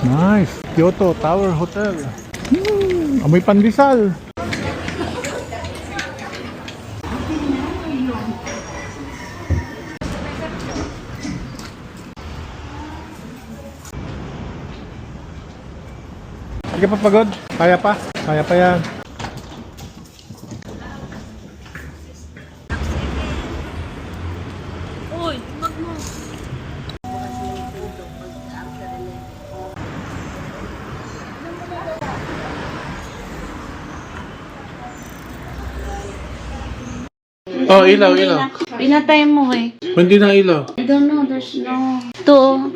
Nice. Kyoto Tower Hotel. Amoy pandesal. Sige pa pagod? Kaya pa? Kaya pa yan. Uy, wag mo. Oh, ilaw, ilaw. Pinatay mo eh. Hindi na ilaw. I don't know, there's no... Ito.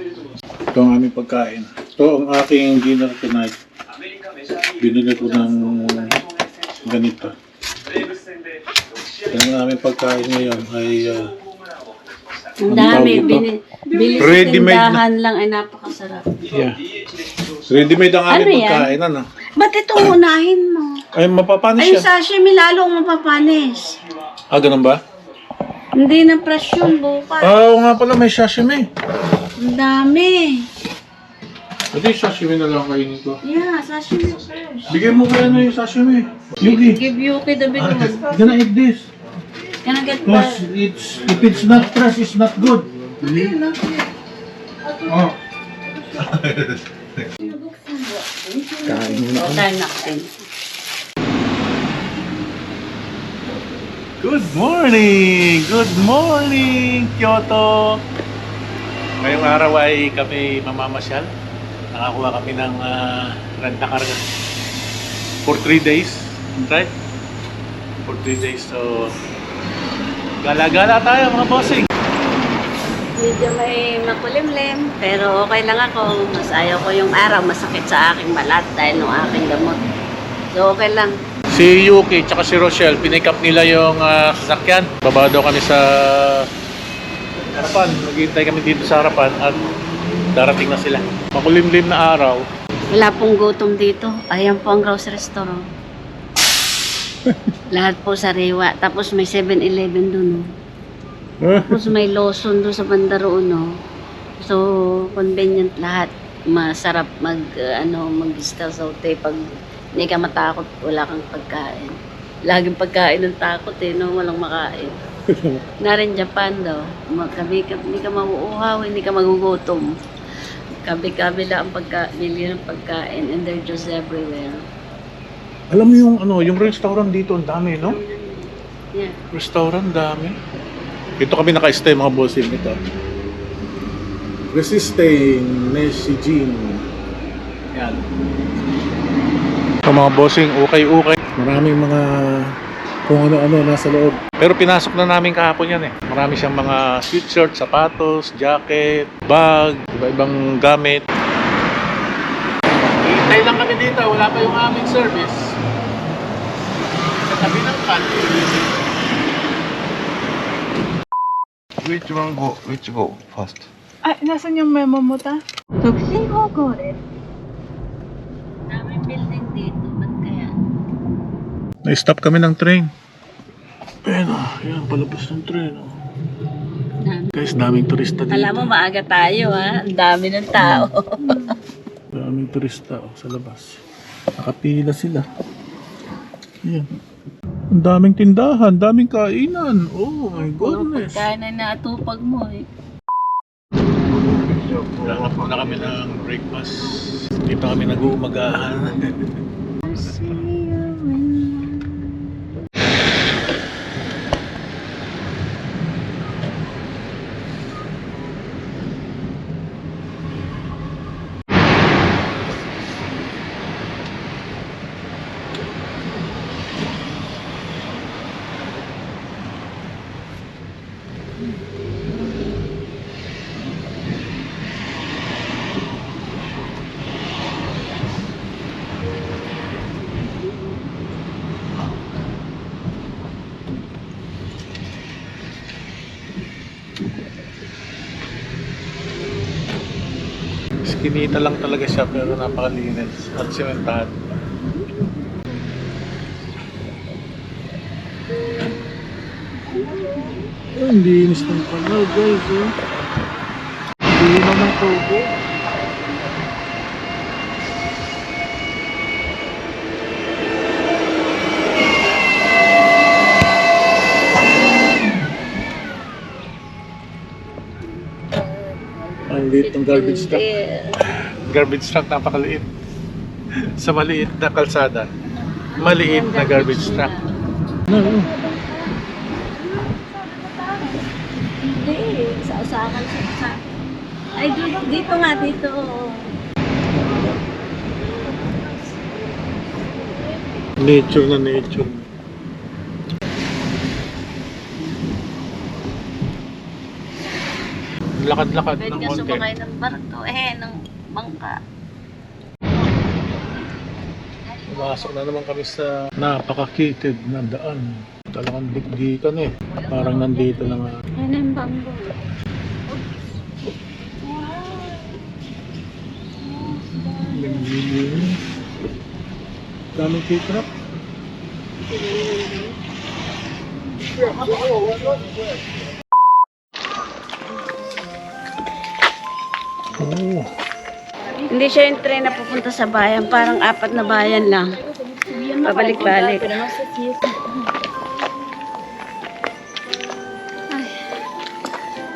Ito ang aming pagkain. Ito ang aking dinner tonight. Binili ko ng ganito. Ang aming pagkain ngayon ay Ang dami. Bili sa Ready-made na. tindahan lang ay napakasarap. yeah. Ready-made ang aming Ano yan? pagkain. Ano? Ba't itong unahin mo? Ay, mapapanis Ay, siya. sashimi lalong mapapanis. Ah, ganun ba? Hindi na fresh yun bukas. Oo nga pala, may sashimi. Ang dami. Hindi, sashimi na lang kainin ko. Yeah, sashimi fresh. Bigay mo kaya na yung sashimi. Yuki, Give Yuki the big one. gonna eat this. Can I get Because if it's not fresh, it's not good. Oh. Kain mo na. Kain natin. Good morning! Good morning, Kyoto! Ngayong araw ay kami mamamasyal. Nakakuha kami ng rent-a-car for 3 days. Right? For 3 days. So, gala-gala tayo mga bossing. Medyo may makulimlim, pero okay lang ako. Mas ayaw ko yung araw, masakit sa aking balat dahil ng aking gamot. So, okay lang. Si Yuki tsaka si Rochelle, pinick up nila yung sasakyan. Baba daw kami sa harapan. Maghihintay kami dito sa harapan at darating na sila. Makulimlim na araw. Wala pong gutom dito. Ayan po ang grocery store. Oh. Lahat po sariwa. Tapos may 7-Eleven dun. Oh. Tapos may Lawson doon sa banda roon. Oh. So, convenient lahat. Masarap mag-istal sa hotel pag hindi ka matakot, wala kang pagkain. Laging pagkain ng takot no? Walang makain. Narin Japan daw. Hindi ka mauuhaw, hindi ka magugutom. Kabi-kabila ang pagkain, ng pagkain, and they're just everywhere. Alam mo yung restaurant dito, ang dami, no? Yeah. Restaurant, dami. Dito kami naka-stay mga bossing ito. Resisting Neshijin. Yan. So mga bossing, ukay-ukay. Maraming mga kung ano-ano nasa loob. Pero pinasok na namin kahapon yan eh. Marami siyang mga sweatshirt, sapatos, jacket, bag, iba-ibang gamit. Hintay lang kami dito, wala pa yung aming service. Sa tabi ng kan. Which go first? Ay, nasan yung memo mo ta? Daming building dito, ba't kaya? Na-stop kami ng train. Ayan o, ayan, palabas ng train o. Guys, daming turista dito. Alam mo, maaga tayo ha. Ang dami ng tao. Daming turista o, sa labas. Nakapila sila. Ayan. Ang daming tindahan, daming kainan. Oh my Puro goodness. pagkain na natupag mo eh. Naghanap muna kami ng breakfast. Hindi pa kami nag-uumagahan. Kinita lang talaga siya pero napakalinis at sementahan. Ang linis ng kanal guys. Hindi naman tubig. Ang liit ng garbage truck. Hindi. Garbage truck, napakaliit. Sa maliit na kalsada, maliit na garbage truck. No. Hindi. Sa usakan siya. Ay, dito nga, dito. Nature na nature. Lakad-lakad Pwede ng ka konti. sumakay ng barko, ng bangka. Pumasok na naman kami sa napakakitid na daan. Talagang dikdikan eh. Parang nandito na nga. Ayun ang bangko. Daming kitrap. Oh, Hindi siya yung train na pupunta sa bayan. Parang 4 na bayan lang. Pabalik-balik. Ay.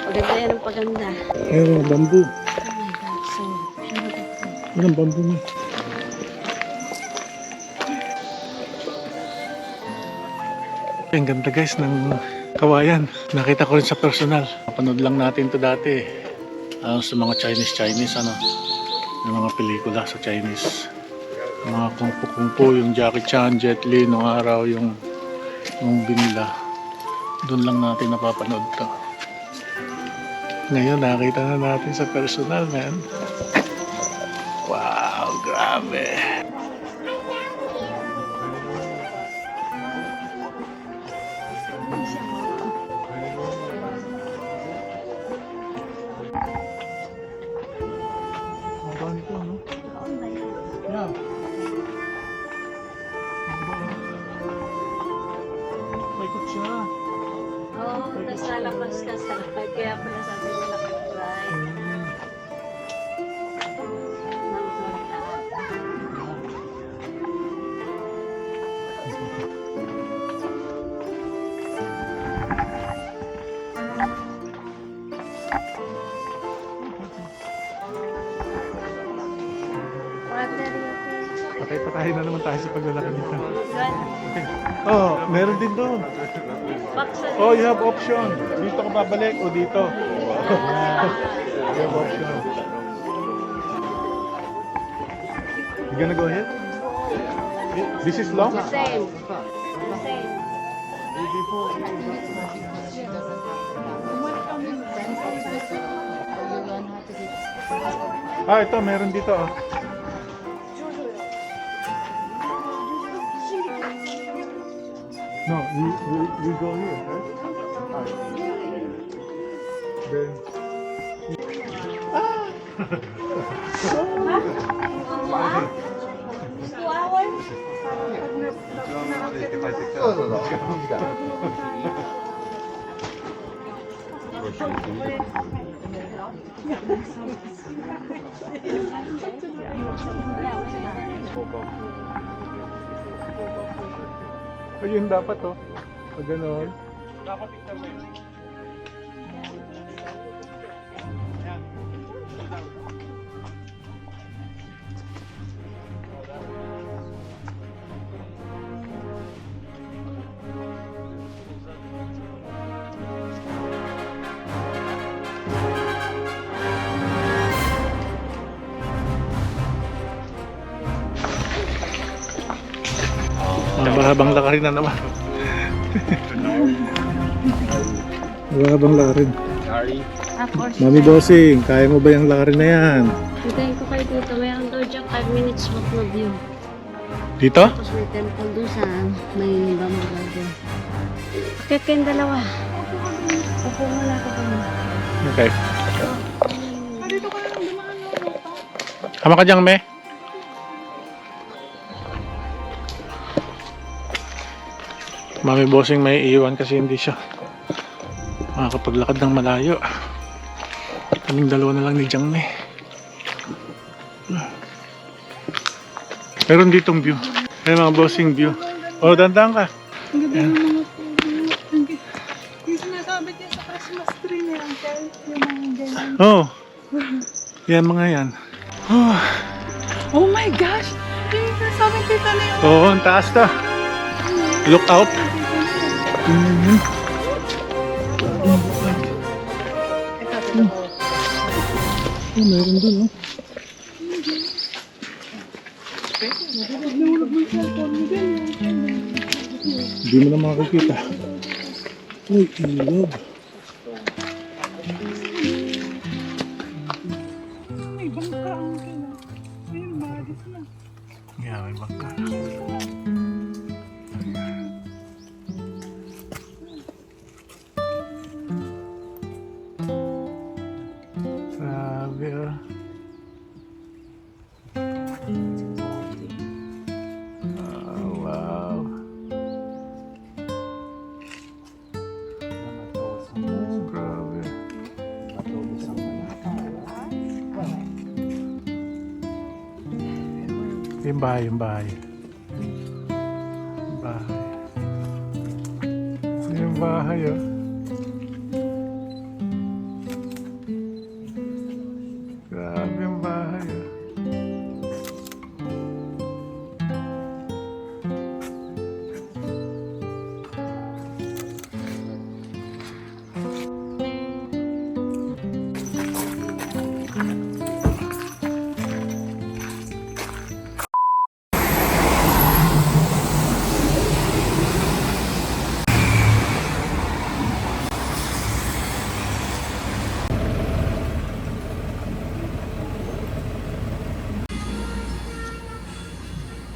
Paganda yan ang paganda. ayun, bamboo. Oh my God, so beautiful. Yan ang bamboo mo. Ang ganda guys ng kawayan. Nakita ko rin sa personal. Napanood lang natin to dati. Sa mga Chinese ano. Yung mga pelikula sa Chinese. Yung mga kung fu, yung Jackie Chan, Jet Li, nung araw yung binla. Doon lang natin napapanood to. Ngayon nakita na natin sa personal, man. Wow, grabe. Mabang ito, no? Yeah. May kutsa. Oh, tapos lalabas ka sa lakad. Kaya pala sabi nila kag-try. Patay-patay na naman tayo sa paglalakad nito. Oh, meron din doon. Oh, you have option. Dito ka babalik o dito. You have option. You gonna go ahead? This is long? Same. Same. Ah, ito, meron dito. Oh. No, we go here, right? Then... Ayun dapat oh. Pag gano'n. Dapat ikaw mo yun. Mahabang lakarin na naman. Mahabang lakarin. Of course. Mami Bossing, kaya mo ba yung lakarin na yan? Hintayin ko kayo dito. Mayroon daw dyan 5 minutes walk na view. Dito? Tapos may temple doon sa may bamboo garden. Akit kayong dalawa. Upo muna ka pa. Okay. Hama ka dyan, me? Mami Bossing may iwan kasi hindi siya makakapaglakad ng malayo. Kaming dalawa na lang ni Jiang Mei. Meron ditong view. May mga Bossing view. Oh, dandang ka. Ang ganda ng mga puno. Yung sinasabi niya sa Christmas tree ni Uncle, yung mga ganyan. Oh, Yan mga yan. Oh my gosh! Sabi kita na yung... Oo, ang taas na. Look out. Meron dun, oh. Hindi mo na makakita. Uy, ilog. May bangka ang kina. Ayun, malis na. Yeah, may bangka. Grabe, oh. Oh, wow. Oh, grabe. Yung bahay, yung bahay. Yung bahay. Yung bahay, oh. Grabe yung bahay, oh.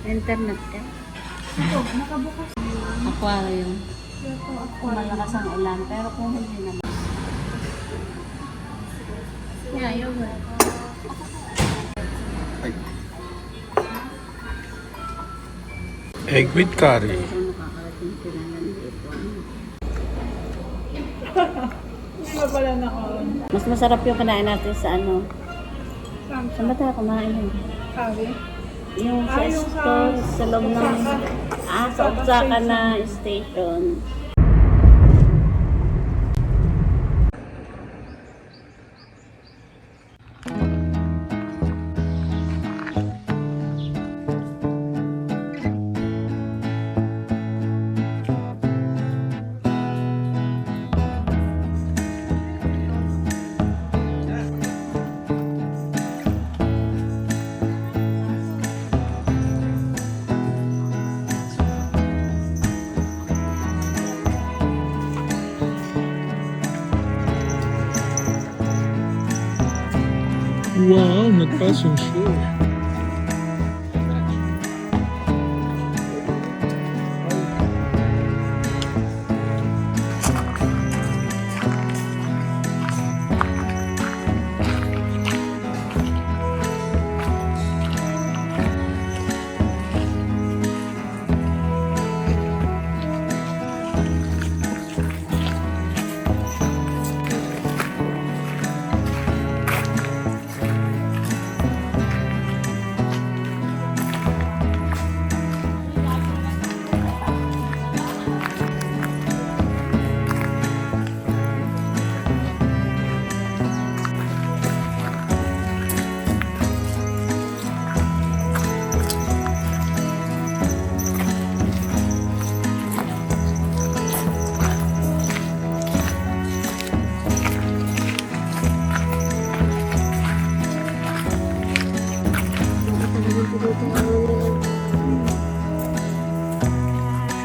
Internet ka? Aquarium. Kung malakas ang ulan, pero kung hindi naman. Yeah, yun. Egg with curry. Pero makakarating sila lang dito. Hindi ba pala naka-on? Mas masarap yung kinain natin sa ano. Saan ba tayo kumain yun? Sabi? Yung sa yung store, sa loob ng... sa Osaka na station. Wow, nagpasong show.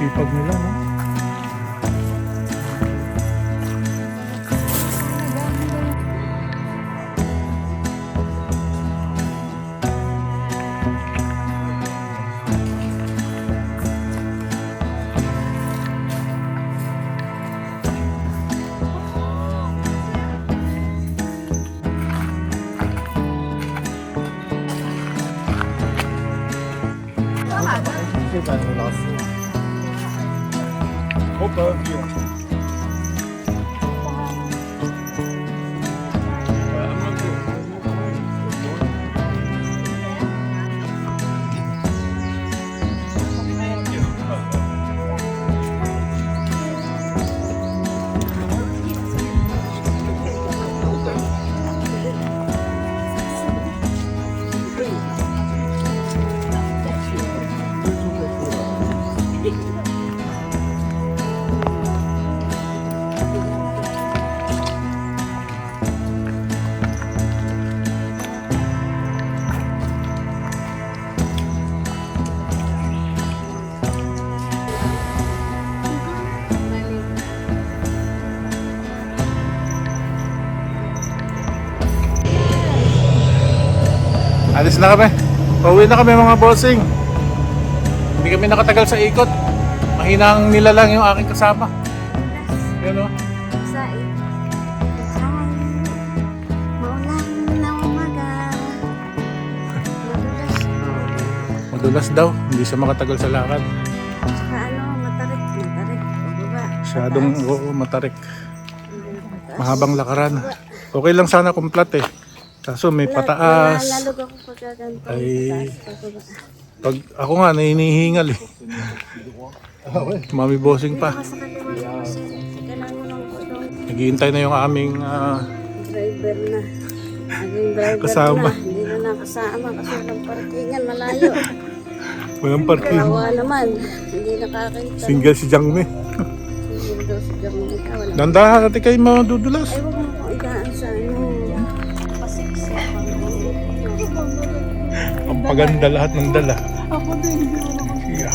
Sipag nila, no? Alis na kami. Pauwi na kami mga bossing. Hindi kami nakatagal sa ikot. Mahina ang nilalang yung aking kasama. Yan o. Sa maulan na umaga. Madulas daw. Hindi siya makatagal sa lakad. Saka matarik. Pababa. Masyadong matarik. Mahabang lakaran. Okay lang sana kung flat eh. Kaso may pataas. Lalog ako pagkaganto. Ay, pag ako nga nahinihingal eh. Mami bossing pa. Sa kaliwa kasi. Kailangan mo lang po doon. Naghihintay na yung aming Driver na. Naging driver Kasama. na. Hindi na nakasama kasi walang parkingan. Malayo. walang parking. Kawa naman. Hindi nakakita. Single si Jangme. Single daw si Jamaica. Wala. Dandahan natin kayo madudulas. Ay, huwag mo kong igaan sa pasiksik. Ang paganda lahat ng dala. Ako din. Yeah.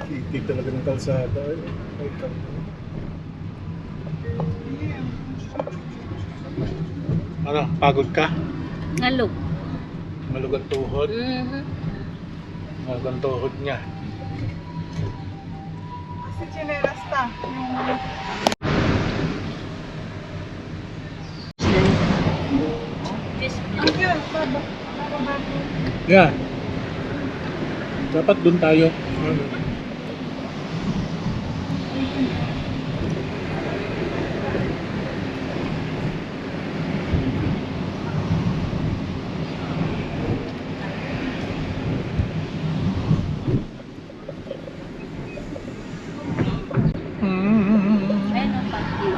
Titig talaga ng kalsada. Ano, pagod ka? Ngalog. Malug ang tuhod. Malug ang tuhod niya. Kasi chinelas ta. Yun, baba. Yeah. Dapat dun tayo. Ayun ang parking.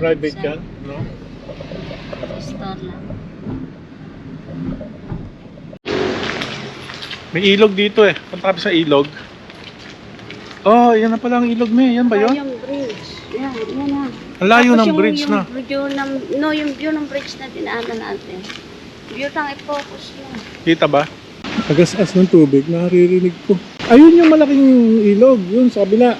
Private yan, no? Store lang. May ilog dito eh. Punta kami sa ilog. Oh, yan na pala ang ilog mo. Yan ba yun? Yung bridge. Yan na. Ang layo Tapos ng bridge na. Yung view ng bridge na dinaanan natin. View tang i-focus mo. Kita ba? Agas-as ng tubig, naririnig ko. Ayun yung malaking ilog, yun sa kabila.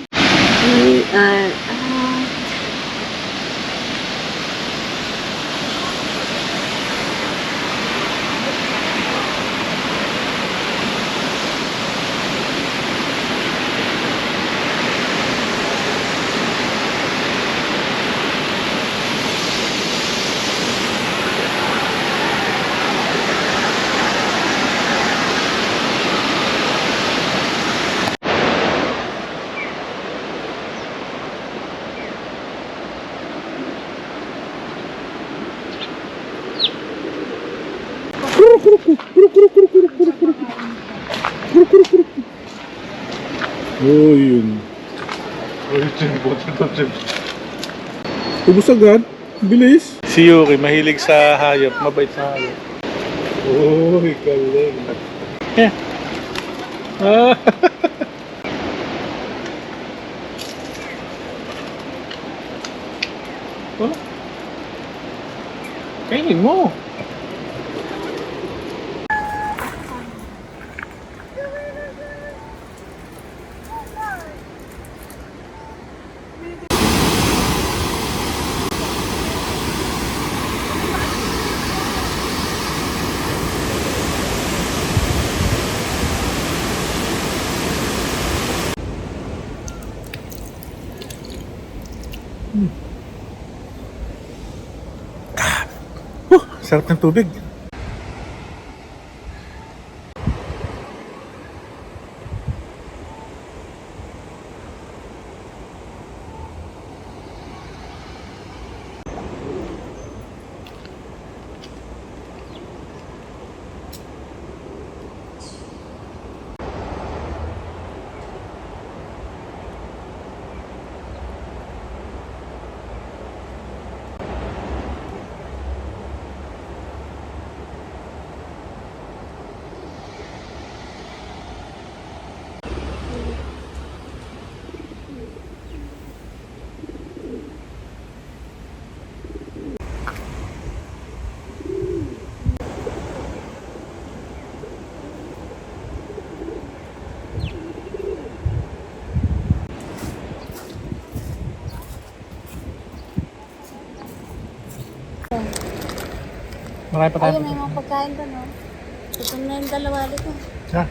Oh, yun. Ubus agad. Bilis. Si Yuki, mahilig sa hayop. Mabait sa hayop. Oh, galing. Yeah. Ah. Oh. Kainin mo. Sarap ng tubig. Marami pa tayo. Ayun, may mga pagkain doon, no? Gutom na yung dalawa dito. Ha?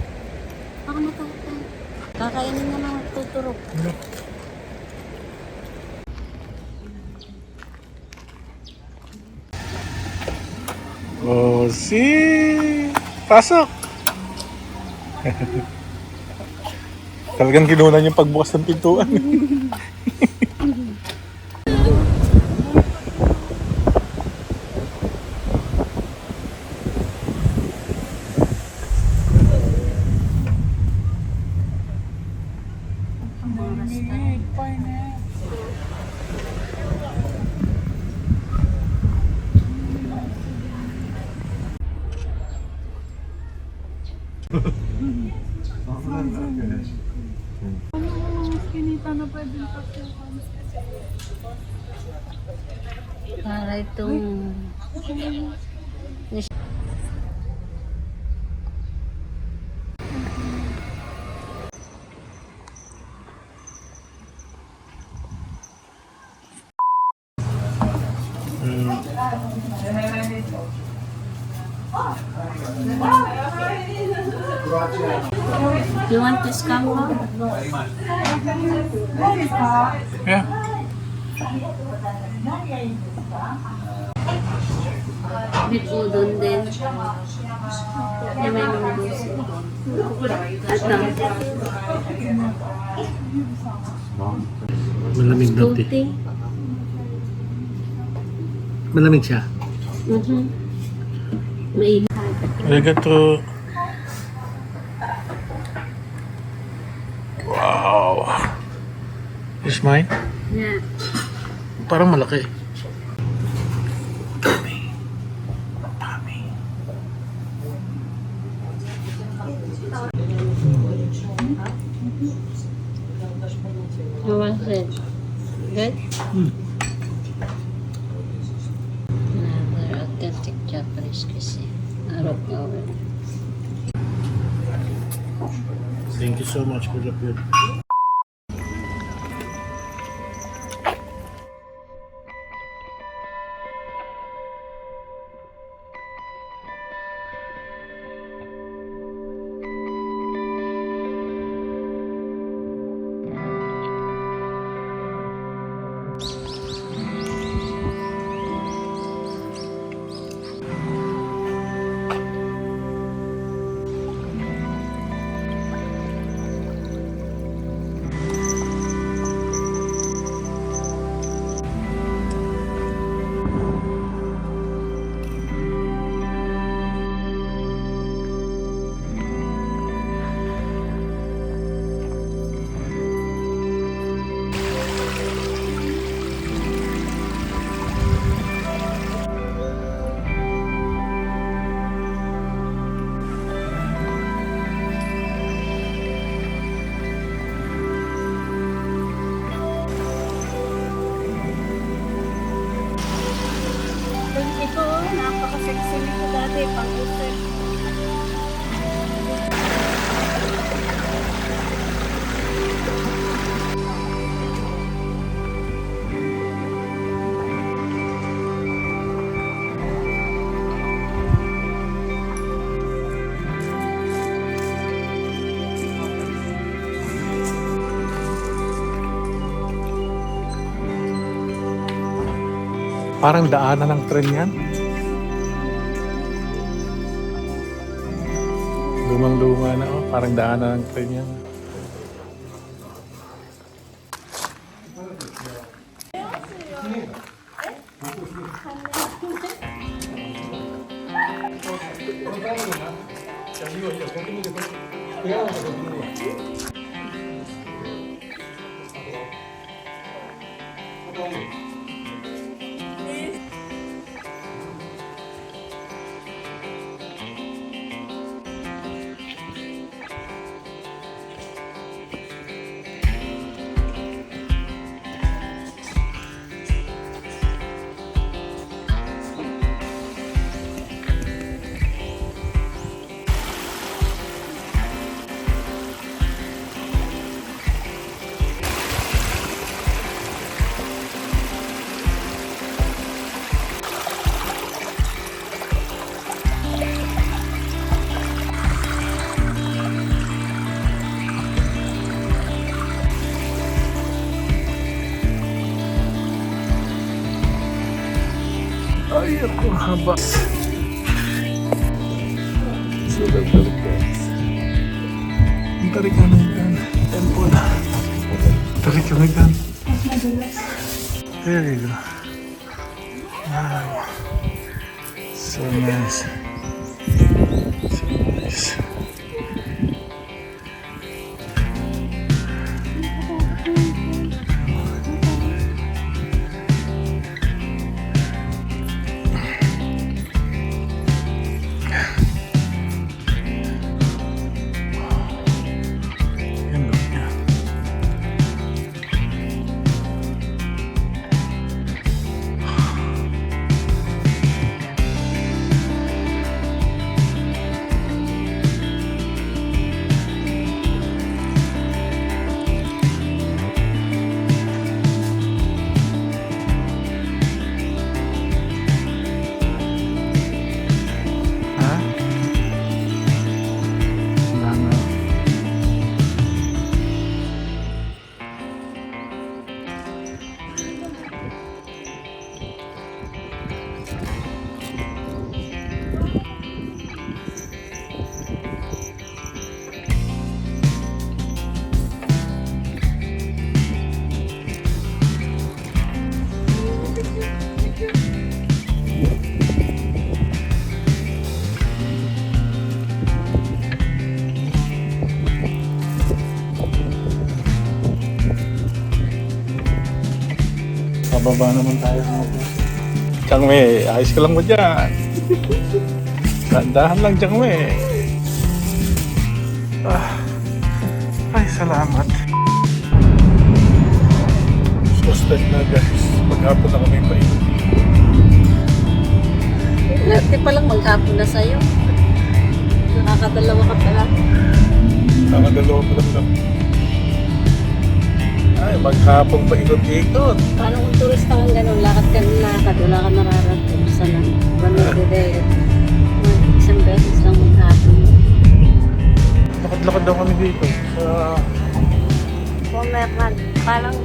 Ako na kakain. Kakainin na lang tuturok. Oh, si pasok. Talagang kinunan yung pagbukas ng pintuan. Kinita na pwede pa. Para itong... You want this combo? Yeah. With udon din. Yan may noodles. Ito. Malamig daw, te. Tuti. Malamig siya. Mainit. Arigato. Wow. Is mine? Yeah. Parang malaki. Dami. Dami. How was it? Good? Another authentic Japanese cuisine. Out of nowhere. Thank you so much for the food. Ito, napaka-sexy nito dati. Pang-usap. Parang daanan ng tren yan. Lumang-luma na, oh. Parang daanan ng tren yan. haba. Sulat guys. Ang tarik ka ng temple. Tarik ka ng there you go. Wow. So nice. So nice. Yan look niya. Ha? Wala na. Pababa naman tayo mga boss. Changme, ayos ka lang mo dyan. Dahan lang Changme. Ay, salamat. Sustain na guys. Maghapon na kami pa yun. Dati pa lang maghapon na sa'yo. Nakakadalawa ka pala. Nakadalawa pa lang. Ay, maghapon pa ikot-ikot. Paano kung turista kang ganun, lakad ka ng lakad, wala ka nararating sa lang. Isang beses lang maghapon. Lakad-lakad daw kami dito. Sa... Pomerman, parang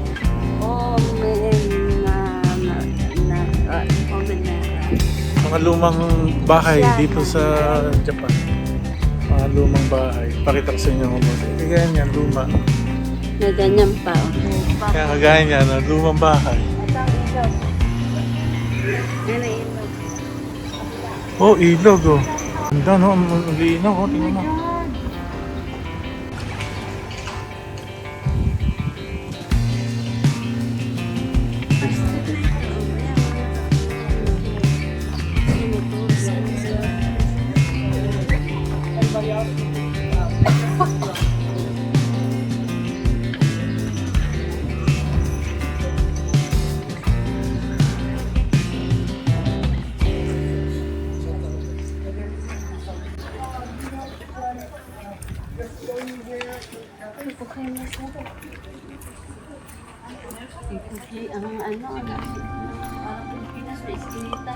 mga lumang bahay dito sa Japan. Mga lumang bahay. Pakita ko sa inyo mga boss. Kagaya niyan, luma. na ganyan pa. Kaya kagaya niyan, lumang bahay. Ano ilog? Oh, ilog oh. Ganda no, ang linaw oh, tingnan mo. Ang ano, parang Pilipinas na iskinita.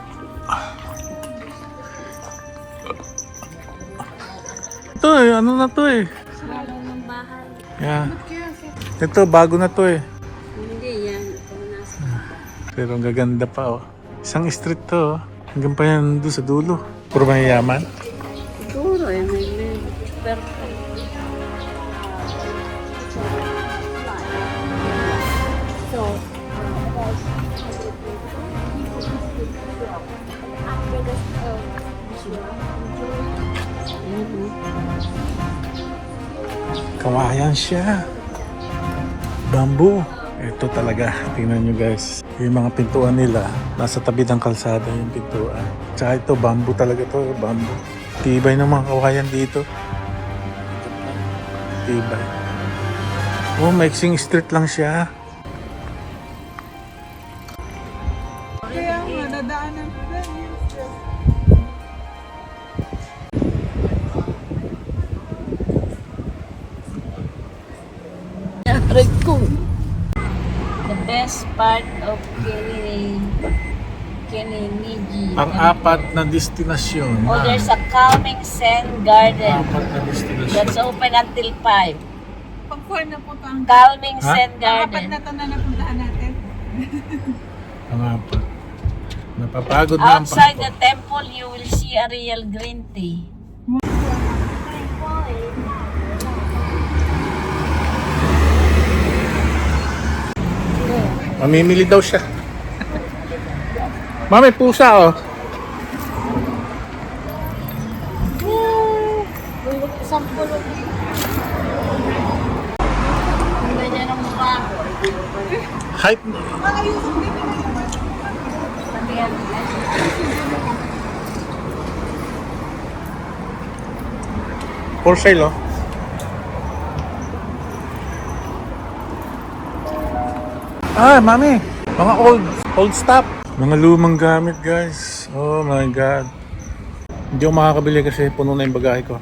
Ito eh, ano na to eh. Sumalaw ng bahay. Yeah. Ito, bago na to eh. Hindi yan. Ito nasa. Pero ang gaganda pa oh. Isang street to oh. Hanggang pa yan doon sa dulo. Puro mayayaman. Siguro eh, may pero so, Kawayan siya. Bamboo. Ito talaga. Tingnan nyo guys. Yung mga pintuan nila, nasa tabi ng kalsada yung pintuan. Tsaka ito, bamboo talaga to. Bamboo. Tibay ng mga kawayan dito. Tibay. Oh, maiksing street lang siya. Kaya nga, nadaanan ko na yun. the best part of Keneniji. Ang apat na destinasyon. Oh, there's a calming Zen garden Apat na destinasyon. that's open until 5. Pag-4 na po ito ang Calming Ha? Zen apat garden. na ito na napuntahan natin. Ang apat. Napapagod na ang Outside pangko. the temple, you will see a real green tea. Mamimili daw siya. Mami, pusa oh. Ganyan ang mukha ko. Hype. For sale oh. Ah, mami. Mga old stuff. Mga lumang gamit, guys. Oh my God. Hindi ako makakabili kasi puno na yung bagahe ko.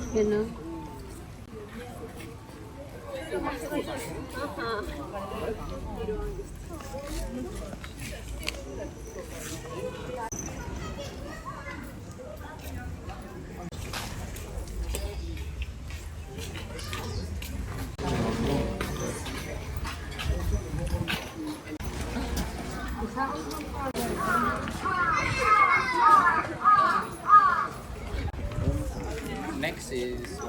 You know? Next is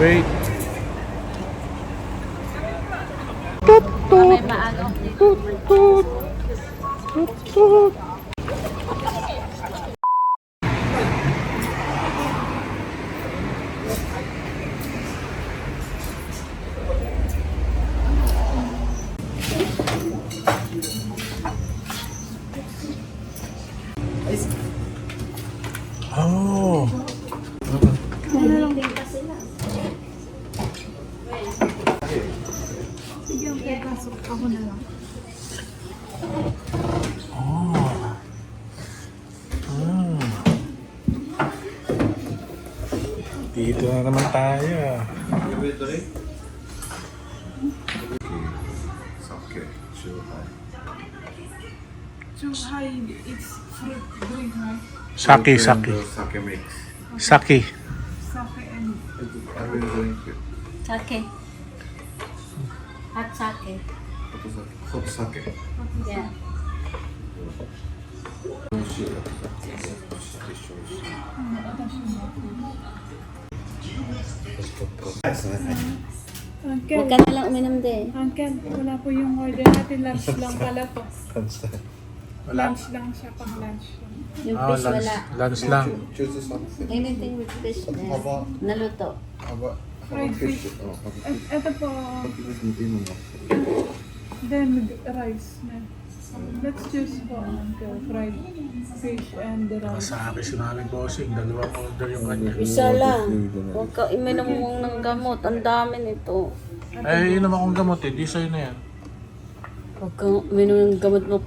Wait. May maaga Oh. Dito na naman tayo. Sake, Chuhai. Chuhai, it's fruit drink, right? Sake. Sake mix. Sake. Sake and I will drink it. Sake. Hot sake. Hot sake. Yeah. Uncle, Huwag ka na lang uminom din. Uncle, wala po yung order natin. Lunch lang pala po. Wala. Lunch lang siya, pang lunch lang. Yung fish wala. Lunch lang. Choose something. Anything with fish there. Haba. Naluto. Haba. Fried fish. Oh, haba. Ito po, then rice na. Let's choose po, Uncle. Fried fish and the rice. Sa akin si Mami Bossing, dalawang order yung kanya. Isa lang. Huwag ka iminom mo ng gamot. Ang dami nito. Eh, yun naman kong gamot eh. Di sa'yo na yan. Huwag kang uminom ng gamot mo.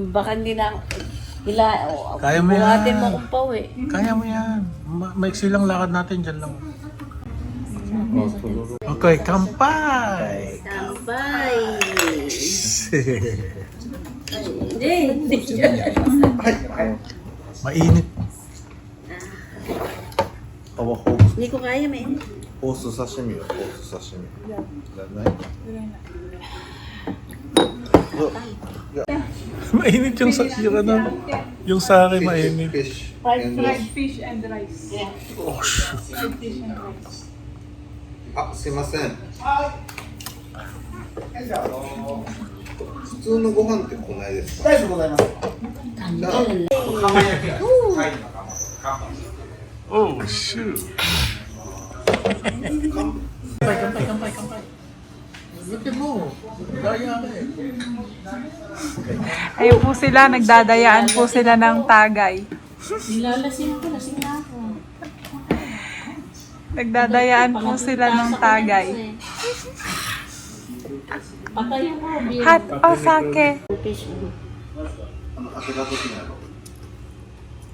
Baka hindi na... Kaya mo yan. Buhatin mo kung pauwi. Kaya mo yan. Maiksi lang lakad natin dyan lang. Okay, kampay! Tambay! Hindi. Mainit. Hindi ko kaya, men. ホース刺身はホース刺身。いらない？ Mainit yung yung sa akin mainit. Fish. Fried Fried fish and rice. Oh, shoot. Fried fish and rice. あ、すいません。普通のご飯って来ないですか？ Oh, shoot. Kampay. Look mo. Daya ka eh. Ayun po sila, nagdadayaan po sila ng tagay. Nilalasing ako, lasing na ako. Nagdadayaan po sila ng tagay. Patay ako. Hot o sake? Fish. 開けた時に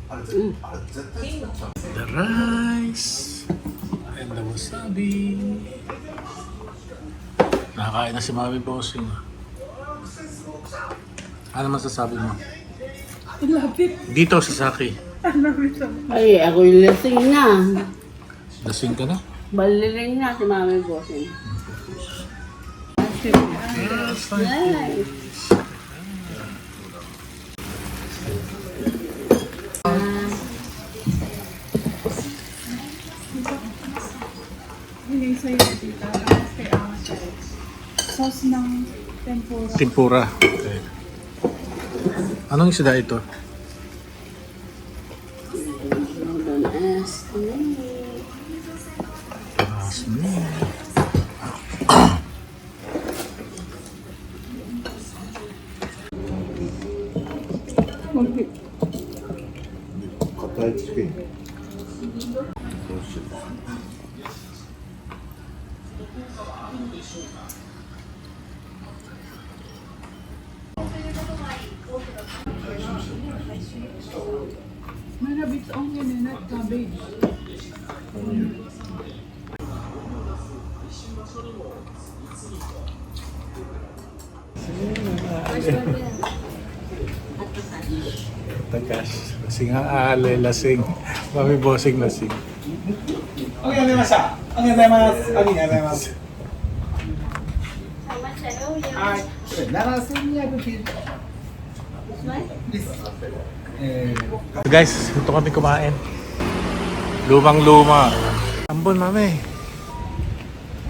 あれ絶対使っちゃう。 The rice and the wasabi. Nakakain na si Mami Bossing. Ano masasabi mo? Lapit. Dito sa Saki. Ay, ako yung lasing na. Lasing ka na? Baliling na si Mami Bossing. Nice. Hindi sa'yo dito. Tapos kay Ate. Sauce ng tempura. Tempura. Okay. Anong isda ito? Don't ask me. Okay. 硬いチキン。どうしよう。 May rabbit's onion and not cabbage. Tagas. Lasing ang ale, lasing. Mami Bossing lasing. おはようございました。おはようございます。ありがとうございます。はい。7290So guys, ito kami kumain. Lumang-luma. Ambon, Mami. I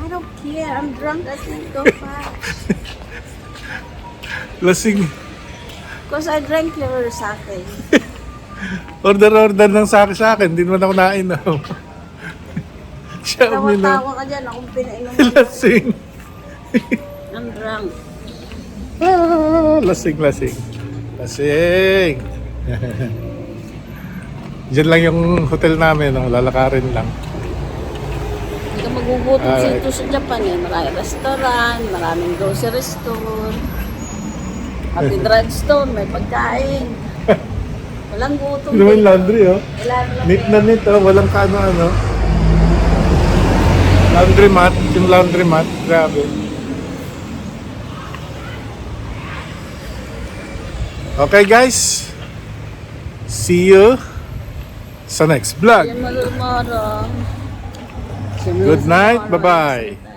don't care. I'm drunk. I can't go fast. Lasing. Because I drank your sake. Order ng sa akin. Hindi naman ako nainom. Siya uminom. Tawa-tawa ka dyan. Akong pinainom. Lasing. I'm drunk. Lasing. Diyan lang yung hotel namin. No? Lalakarin lang. Hindi ka magugutom Alright. dito sa Japan. Eh. Maraming restaurant, maraming grocery store, pati drugstore, may pagkain. Walang gutom. Hindi naman dito. laundry, oh. Kailangan Neat na neat, oh. Walang kaano-ano. Laundromat. Yung laundromat. Grabe. Okay, guys. See you sa next vlog. Yan, malumara. Good night. Bye-bye.